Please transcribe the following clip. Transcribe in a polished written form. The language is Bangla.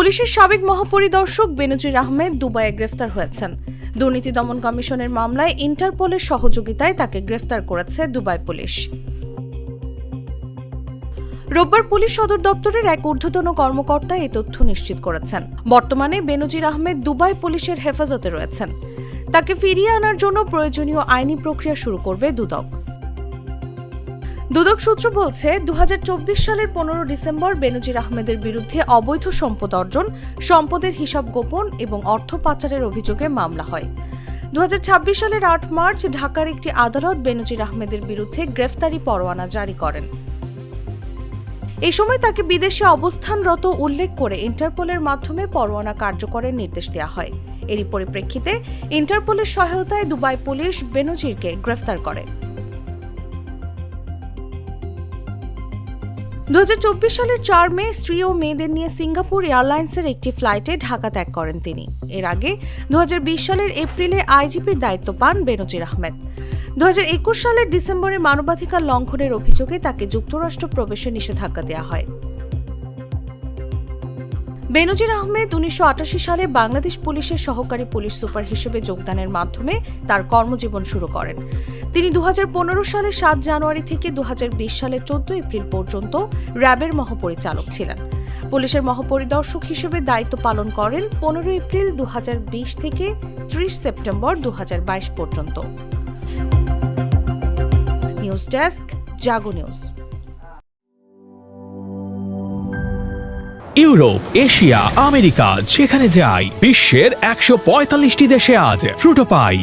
পুলিশের সাবেক মহাপরিদর্শক বেনজির আহমেদ দুবাইয়ে গ্রেফতার হয়েছেন। দুর্নীতি দমন কমিশনের মামলায় ইন্টারপোলের সহযোগিতায় তাকে গ্রেফতার করেছে দুবাই পুলিশ। রোববার পুলিশ সদর দপ্তরের এক ঊর্ধ্বতন কর্মকর্তা এই তথ্য নিশ্চিত করেছেন। বর্তমানে বেনজির আহমেদ দুবাই পুলিশের হেফাজতে রয়েছেন। তাকে ফিরিয়ে আনার জন্য প্রয়োজনীয় আইনি প্রক্রিয়া শুরু করবে দুদক। দুদক সূত্র বলছে, 2024 সালের 15 ডিসেম্বর বেনজির আহমেদের বিরুদ্ধে অবৈধ সম্পদ অর্জন, সম্পদের হিসাব গোপন এবং অর্থ পাচারের অভিযোগে মামলা হয়। 2026 সালের 8 মার্চ ঢাকার একটি আদালত বেনজির আহমেদের বিরুদ্ধে গ্রেফতারি পরোয়ানা জারি করেন। এই সময় তাকে বিদেশে অবস্থানরত উল্লেখ করে ইন্টারপোলের মাধ্যমে পরোয়ানা কার্যকরের নির্দেশ দেওয়া হয়। এরই পরিপ্রেক্ষিতে ইন্টারপোলের সহায়তায় দুবাই পুলিশ বেনজিরকে গ্রেফতার করে। 2024 সালের 4 মে স্ত্রী ও মেয়েদের নিয়ে সিঙ্গাপুর এয়ারলাইন্সের একটি ফ্লাইটে ঢাকা ত্যাগ করেন তিনি। এর আগে 2020 সালের এপ্রিলে আইজিপির দায়িত্ব পান বেনজির আহমেদ। 2021 সালের ডিসেম্বরে মানবাধিকার লঙ্ঘনের অভিযোগে তাকে যুক্তরাষ্ট্র প্রবেশে নিষেধাজ্ঞা দেওয়া হয়। বেনজির আহমেদ 1988 সালে বাংলাদেশ পুলিশের সহকারী পুলিশ সুপার হিসেবে যোগদানের মাধ্যমে তার কর্মজীবন শুরু করেন। তিনি 2015 সালের 7 জানুয়ারি থেকে 2020 সালের 14 এপ্রিল পর্যন্ত র্যাবের মহাপরিচালক ছিলেন। পুলিশের মহাপরিদর্শক হিসেবে দায়িত্ব পালন করেন 15 এপ্রিল 2020 থেকে 30 সেপ্টেম্বর 2022 পর্যন্ত। নিউজ ডেস্ক, জাগো নিউজ। ইউরোপ, এশিয়া, আমেরিকা যেখানে যাই, বিশ্বের 145টি দেশে আজ ফ্রুটো পাই।